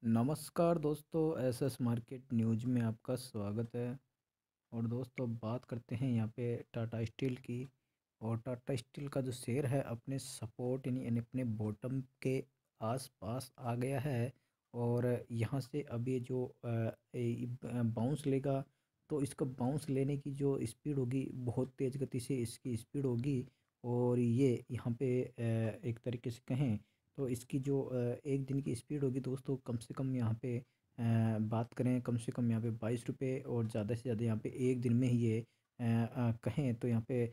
नमस्कार दोस्तों, SS market news में आपका स्वागत है। और दोस्तों बात करते हैं यहाँ पे टाटा स्टील की। और टाटा स्टील का जो शेयर है अपने सपोर्ट यानी अपने बॉटम के आसपास आ गया है। और यहाँ से अभी जो बाउंस लेगा तो इसका बाउंस लेने की जो स्पीड होगी बहुत तेज़ गति से इसकी स्पीड होगी। और ये यहाँ पे एक तरीके से कहें तो इसकी जो एक दिन की स्पीड होगी दोस्तों, कम से कम यहाँ पे बात करें कम से कम यहाँ पे 22 रुपये, और ज़्यादा से ज़्यादा यहाँ पे एक दिन में ही ये कहें तो यहाँ पे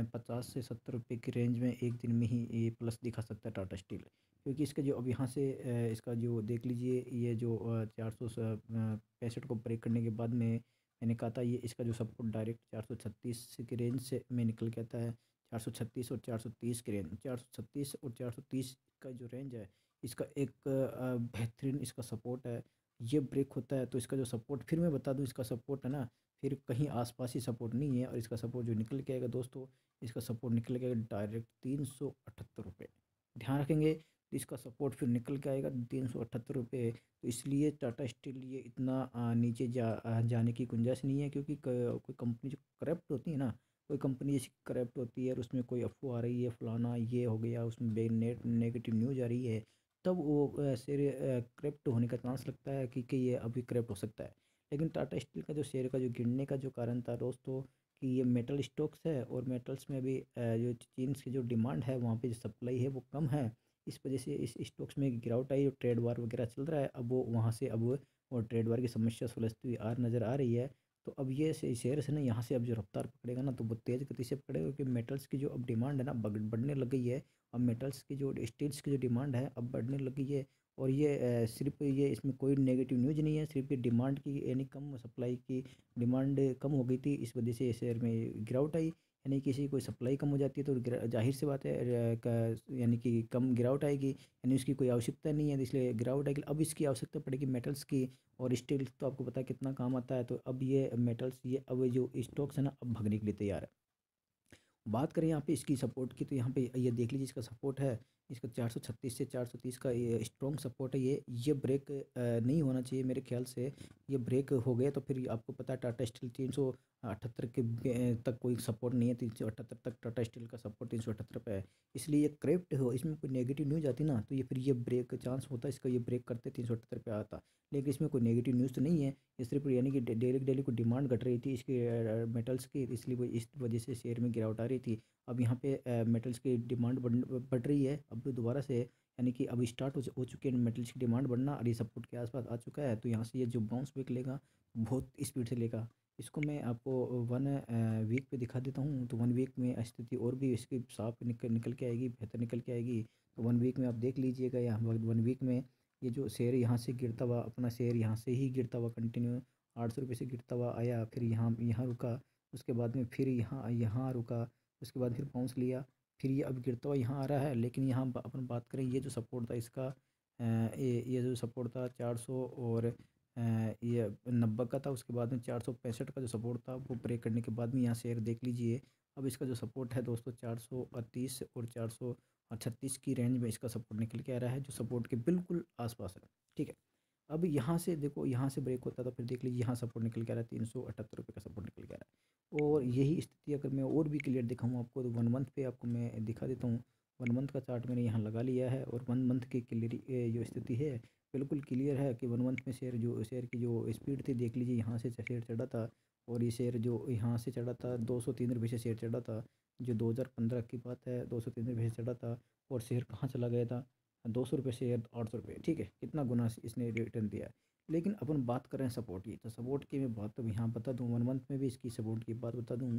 50 से 70 रुपये की रेंज में एक दिन में ही ये प्लस दिखा सकता है टाटा स्टील। क्योंकि इसका जो अब यहाँ से इसका जो देख लीजिए, ये जो 465 को ब्रेक करने के बाद में मैंने कहा था ये इसका जो सपोर्ट डायरेक्ट 436 की रेंज से में निकल के आता है। 436 और 430 की रेंज, 436 और 430 का जो रेंज है इसका एक बेहतरीन इसका सपोर्ट है। ये ब्रेक होता है तो इसका जो सपोर्ट, फिर मैं बता दूं, इसका सपोर्ट है ना फिर कहीं आसपास ही सपोर्ट नहीं है। और इसका सपोर्ट जो निकल के आएगा दोस्तों, इसका सपोर्ट निकल के आएगा डायरेक्ट 378 रुपये। ध्यान रखेंगे तो इसका सपोर्ट फिर निकल के आएगा 378 रुपये। तो इसलिए टाटा स्टील ये इतना नीचे जाने की गुंजाइश नहीं है। क्योंकि कोई कंपनी जो करप्ट होती है ना, कोई कंपनी जैसी करप्ट होती है और उसमें कोई अफवाह आ रही है, फलाना ये हो गया, उसमें नेगेटिव न्यूज़ आ रही है, तब वो शेयर करप्ट होने का चांस लगता है कि ये अभी करप्ट हो सकता है। लेकिन टाटा स्टील का जो शेयर का जो गिरने का जो कारण था दोस्तों, कि ये मेटल स्टॉक्स है और मेटल्स में अभी जो चीन की जो डिमांड है वहाँ पे जो सप्लाई है वो कम है। इस वजह से इस स्टॉक्स में गिरावट आई और ट्रेड वार वगैरह चल रहा है। अब वो वहाँ से अब वो ट्रेड वार की समस्या सुलझती हुई नज़र आ रही है। तो अब ये शेयर से ना यहाँ से अब जो रफ्तार पकड़ेगा ना तो वो तेज़ गति से पकड़ेगा, क्योंकि मेटल्स की जो अब डिमांड है ना बढ़ने लग गई है। अब मेटल्स की जो स्टील्स की जो डिमांड है अब बढ़ने लग गई है। और ये सिर्फ ये इसमें कोई नेगेटिव न्यूज़ नहीं है, सिर्फ ये डिमांड की यानी कम सप्लाई की डिमांड कम हो गई थी, इस वजह से शेयर में गिरावट आई। यानी किसी कोई सप्लाई कम हो जाती है तो जाहिर सी बात है यानी कि कम गिरावट आएगी। यानी उसकी कोई आवश्यकता नहीं है तो इसलिए गिरावट आएगी। अब इसकी आवश्यकता पड़ेगी मेटल्स की। और स्टील तो आपको पता है कितना काम आता है। तो अब ये मेटल्स, ये अब जो स्टॉक्स है ना अब भगने के लिए तैयार है। बात करें यहाँ पे इसकी सपोर्ट की तो यहाँ पे ये देख लीजिए, इसका सपोर्ट है, इसका 436 से 430 का ये स्ट्रॉन्ग सपोर्ट है। ये ब्रेक नहीं होना चाहिए मेरे ख्याल से। ये ब्रेक हो गया तो फिर आपको पता है टाटा स्टील 378 के तक कोई सपोर्ट नहीं है। 378 तक टाटा स्टील का सपोर्ट 378 पे है। इसलिए ये क्रेप्ट हो, इसमें कोई नेगेटिव न्यूज़ आती ना तो ये फिर ये ब्रेक चांस होता है इसका, ये ब्रेक करते 378 पे आता। लेकिन इसमें कोई नेगेटिव न्यूज़ तो नहीं है। ये सिर्फ यानी कि डेली डेली को डिमांड घट रही थी इसके मेटल्स की, इसलिए वो इस वजह से शेयर में गिरावट आ रही थी। अब यहाँ पे मेटल्स की डिमांड बढ़ रही है अब दोबारा से, यानी कि अब स्टार्ट हो चुके हैं मेटल्स की डिमांड बढ़ना और ये सपोर्ट के आसपास आ चुका है। तो यहाँ से ये जो बाउंस बैक लेगा बहुत स्पीड से लेगा। इसको मैं आपको वन वीक पे दिखा देता हूँ। तो वन वीक में स्थिति और भी इसकी साफ निकल के आएगी, बेहतर निकल के आएगी। तो वन वीक में आप देख लीजिएगा, यहाँ वन वीक में ये जो शेयर यहाँ से गिरता हुआ, अपना शेयर यहाँ से ही गिरता हुआ कंटिन्यू 800 रुपये से गिरता हुआ आया, फिर यहाँ यहाँ रुका, उसके बाद में फिर यहाँ यहाँ रुका, उसके बाद फिर बाउंस लिया, फिर ये अब गिरता हुआ यहाँ आ रहा है। लेकिन यहाँ अपन बात करें, ये जो सपोर्ट था इसका ये जो सपोर्ट था 400 और ये 90 का था। उसके बाद में 465 का जो सपोर्ट था वो ब्रेक करने के बाद में यहाँ शेयर देख लीजिए। अब इसका जो सपोर्ट है दोस्तों 430 और 436 की रेंज में इसका सपोर्ट निकल के आ रहा है, जो सपोर्ट के बिल्कुल आसपास है। ठीक है, अब यहाँ से देखो, यहाँ से ब्रेक होता था फिर देख लीजिए यहाँ सपोर्ट निकल के आ रहा है, 378 रुपये का सपोर्ट निकल के आ रहा है। और यही स्थिति अगर मैं और भी क्लियर दिखाऊँ आपको तो वन मंथ पे आपको मैं दिखा देता हूँ। वन मंथ का चार्ट मैंने यहाँ लगा लिया है और वन मंथ की क्लियर जो स्थिति है बिल्कुल क्लियर है कि वन मंथ में शेयर की जो स्पीड थी देख लीजिए, यहाँ से शेयर चढ़ा था। और ये शेयर जो यहाँ से चढ़ा था 203 रुपये से शेयर चढ़ा था, जो 2015 की बात है, 203 रुपये से चढ़ा था। और शेयर कहाँ चला गया था, 200 रुपये से 800 रुपये। ठीक है, कितना गुना इसने रिटर्न दिया है। लेकिन अपन बात कर रहे हैं सपोर्ट की, तो सपोर्ट की मैं बात तो यहाँ बता दूँ, वन मंथ में भी इसकी सपोर्ट की बात बता दूँ।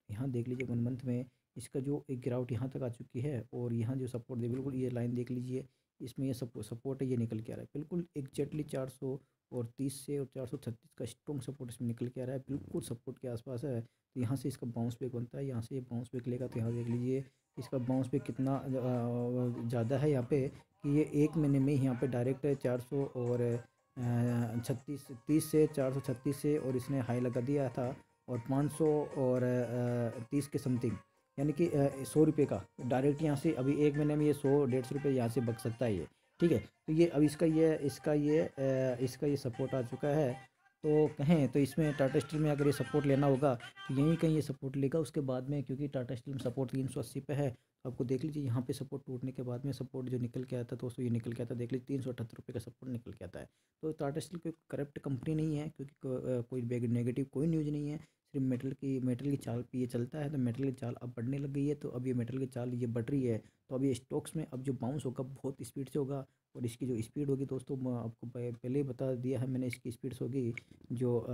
यहाँ देख लीजिए वन मंथ में इसका जो एक गिरावट यहाँ तक आ चुकी है और यहाँ जो सपोर्ट दे बिल्कुल ये लाइन देख लीजिए, इसमें ये सपोर्ट है, ये निकल के आ रहा है बिल्कुल एग्जैक्टली 430 से और 436 का स्ट्रॉन्ग सपोर्ट इसमें निकल के आ रहा है, बिल्कुल सपोर्ट के आसपास है। तो यहाँ से इसका बाउंस बैक बनता है, यहाँ से ये बाउंस बैक लेगा तो यहाँ देख लीजिए इसका बाउंस बैक कितना ज़्यादा है यहाँ पे, कि ये एक महीने में ही यहाँ पे डायरेक्ट 400 और 30 से 436 से, और इसने हाई लगा दिया था और 500 और 30 के समथिंग, यानी कि 100 रुपये का डायरेक्ट यहाँ से अभी एक महीने में ये 100 150 रुपये यहाँ से बच सकता है ये। ठीक है। तो ये अब इसका ये सपोर्ट आ चुका है। तो कहें तो इसमें टाटा स्टील में अगर ये सपोर्ट लेना होगा तो यहीं कहीं ये सपोर्ट लेगा उसके बाद में, क्योंकि टाटा स्टील में सपोर्ट 380 पे है। तो आपको देख लीजिए यहाँ पे सपोर्ट टूटने के बाद में सपोर्ट जो निकल के आता है, तो उसको ये निकल के आता है, देख लीजिए 378 रुपये का सपोर्ट निकल के आता है। तो टाटा स्टील कोई करप्ट कंपनी नहीं है, क्योंकि कोई नेगेटिव कोई न्यूज़ नहीं है। सिर्फ मेटल की चाल पे ये चलता है। तो मेटल की चाल अब बढ़ने लग गई है, तो अब ये मेटल की चाल ये बढ़ रही है। तो अब ये स्टॉक्स में अब जो बाउंस होगा बहुत स्पीड से होगा। और इसकी जो स्पीड होगी दोस्तों, मैं आपको पहले ही बता दिया है मैंने, इसकी स्पीड्स होगी जो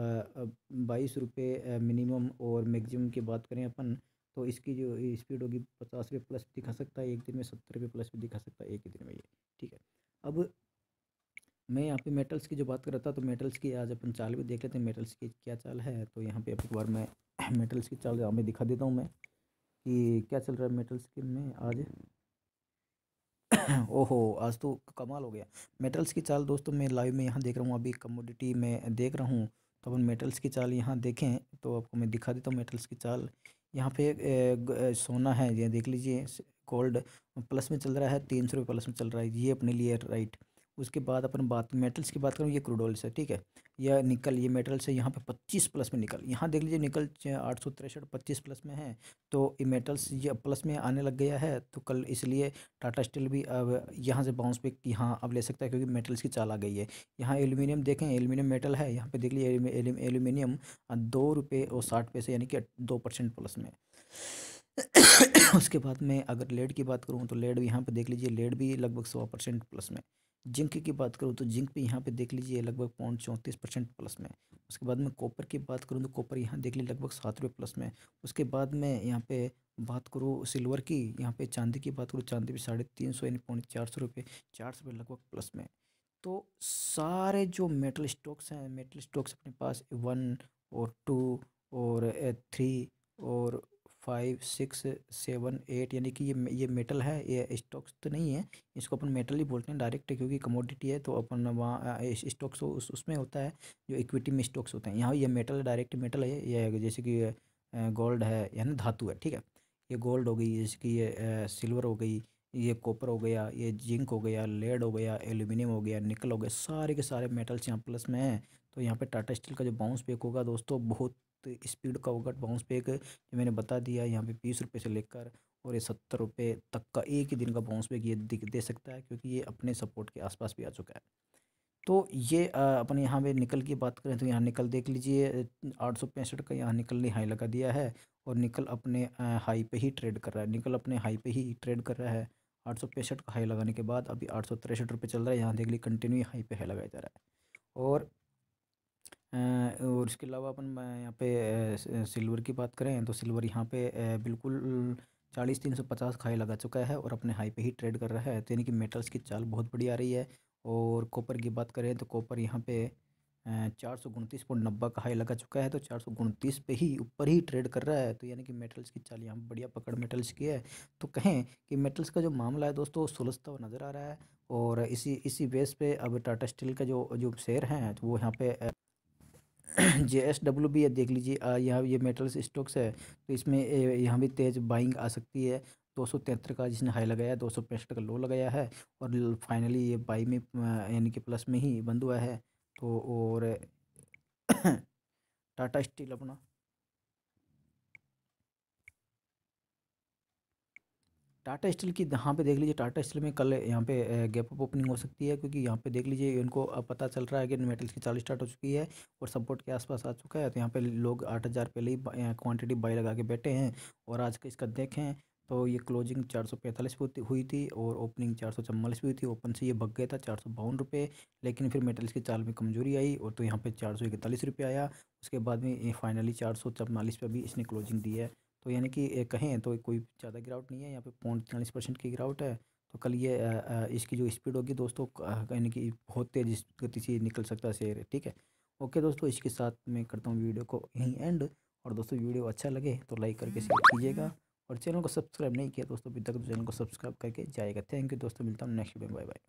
22 रुपये मिनिमम, और मैक्सिमम की बात करें अपन तो इसकी जो स्पीड होगी 50 रुपये प्लस दिखा सकता है एक दिन में, 70 रुपये प्लस भी दिखा सकता है एक ही दिन में ये। ठीक है। अब मैं यहाँ पे मेटल्स की जो बात कर रहा था, तो मेटल्स की आज अपन चाल भी देख लेते हैं, मेटल्स की क्या चाल है। तो यहाँ पे अब एक बार मैं मेटल्स की चाल हमें दिखा देता हूँ मैं कि क्या चल रहा है मेटल्स के में आज। ओहो, आज तो कमाल हो गया। मेटल्स की चाल दोस्तों मैं लाइव में यहाँ देख रहा हूँ, अभी कमोडिटी में देख रहा हूँ। तो अपन मेटल्स की चाल यहाँ देखें तो आपको मैं दिखा देता हूँ मेटल्स की चाल। यहाँ पे सोना है, ये देख लीजिए। गोल्ड प्लस में चल रहा है, 300 रुपये प्लस में चल रहा है, ये अपने लिए राइट। उसके बाद अपन बात मेटल्स की बात करूँ, ये क्रूड ऑयल से, ठीक है। यह निकल, ये मेटल्स है यहाँ पे 25 प्लस में निकल, यहाँ देख लीजिए निकल 863 25 प्लस में है। तो ये मेटल्स ये प्लस में आने लग गया है, तो कल इसलिए टाटा स्टील भी अब यहाँ से बाउंस बैक यहाँ अब ले सकता है, क्योंकि मेटल्स की चाल आ गई है। यहाँ एल्यूमिनियम देखें, एल्यूमिनियम मेटल है, यहाँ पे देख लीजिए एल्यूमिनियम 2 रुपये और 60 पैसे यानी कि 2% प्लस में। उसके बाद में अगर लेड की बात करूँ तो लेड यहाँ पे देख लीजिए, लेड भी लगभग 100% प्लस में। जिंक की बात करूँ तो जिंक भी यहाँ पे देख लीजिए लगभग 0.34% प्लस में। उसके बाद में कॉपर की बात करूँ तो कॉपर यहाँ देख लीजिए लगभग 7 रुपये प्लस में। उसके बाद में यहाँ पे बात करूँ सिल्वर की, यहाँ पे चांदी की बात करूँ, चांदी भी 350 यानी 450 रुपये, 400 रुपये लगभग प्लस में। तो सारे जो मेटल स्टॉक्स हैं, मेटल स्टॉक्स अपने पास 1 और 2 और 3 और 5 6 7 8, यानी कि ये मेटल है, ये स्टॉक्स तो नहीं है। इसको अपन मेटल ही बोलते हैं डायरेक्ट, क्योंकि कमोडिटी है। तो अपन वहाँ स्टॉक्स उसमें होता है जो इक्विटी में स्टॉक्स होते हैं। यहाँ ये मेटल डायरेक्ट मेटल है, ये जैसे कि गोल्ड है यानी धातु है, ठीक है। ये गोल्ड हो गई, जैसे कि ये सिल्वर हो गई, ये कॉपर हो गया, ये जिंक हो गया, लेड हो गया, एल्यूमिनियम हो गया, निकल हो गया, सारे के सारे मेटल्स यहाँ प्लस में हैं। तो यहाँ पे टाटा स्टील का जो बाउंस बैक होगा दोस्तों, बहुत स्पीड का होगा बाउंस बैक। जो मैंने बता दिया यहाँ पे 20 रुपये से लेकर और ये 70 रुपये तक का एक ही दिन का बाउंस बैक ये दे सकता है, क्योंकि ये अपने सपोर्ट के आसपास भी आ चुका है। तो ये अपन यहाँ पे निकल की बात करें तो यहाँ निकल देख लीजिए 865 का यहाँ निकल ने हाई लगा दिया है। और निकल अपने हाई पे ही ट्रेड कर रहा है, निकल अपने हाई पे ही ट्रेड कर रहा है। 865 का हाई लगाने के बाद अभी 863 रुपये चल रहा है, यहाँ देख लीजिए कंटिन्यू हाई पे हाई लगाया जा रहा है। और इसके अलावा अपन यहाँ पे सिल्वर की बात करें तो सिल्वर यहाँ पे बिल्कुल 40 350 का हाई लगा चुका है और अपने हाई पे ही ट्रेड कर रहा है। तो यानी कि मेटल्स की चाल बहुत बड़ी आ रही है। और कॉपर की बात करें तो कॉपर यहाँ पे 429.90 का हाई लगा चुका है, तो 429 पे ही ऊपर ही ट्रेड कर रहा है। तो यानी कि मेटल्स की चाल यहाँ पे बढ़िया पकड़ मेटल्स की है। तो कहें कि मेटल्स का जो मामला है दोस्तों सुलझता हुआ नज़र आ रहा है। और इसी बेस पे अब टाटा स्टील का जो जो शेयर हैं तो वो यहाँ पे JSW भी है, देख लीजिए यहाँ ये मेटल्स स्टॉक्स है। तो इसमें यहाँ भी तेज़ बाइंग आ सकती है। 273 का जिसने हाई लगाया है, 265 का लो लगाया है। और फाइनली ये बाई में यानी कि प्लस में ही बंद हुआ है। तो और टाटा स्टील अपना टाटा स्टील की यहाँ पे देख लीजिए, टाटा स्टील में कल यहाँ पे गैप अप ओपनिंग हो सकती है, क्योंकि यहाँ पे देख लीजिए इनको अब पता चल रहा है कि मेटल्स की चाल स्टार्ट हो चुकी है और सपोर्ट के आसपास आ चुका है। तो यहाँ पे लोग 8,000 पहले ही क्वांटिटी बाई लगा के बैठे हैं। और आज का इसका देखें तो ये क्लोजिंग 445 पे हुई थी और ओपनिंग 444 पे हुई थी। ओपन से ये भग गया था 452 रुपये, लेकिन फिर मेटल्स की चाल में कमजोरी आई और तो यहाँ पे 441 रुपये आया। उसके बाद में ये फाइनली 444 पे भी इसने क्लोजिंग दी है। तो यानी कि कहें तो कोई ज़्यादा गिरावट नहीं है, यहाँ पे 40% की गिरावट है। तो कल ये इसकी जो स्पीड होगी दोस्तों यानी कि बहुत तेज़ गति से निकल सकता है शेयर, ठीक है। ओके दोस्तों, इसके साथ मैं करता हूँ वीडियो को यहीं एंड। और दोस्तों वीडियो अच्छा लगे तो लाइक करके शेयर कीजिएगा। और चैनल को सब्सक्राइब नहीं किया दोस्तों अभी तक, तो चैनल को सब्सक्राइब करके जाएगा। थैंक यू दोस्तों, मिलता हूँ नेक्स्ट वीडियो में, बाय बाय।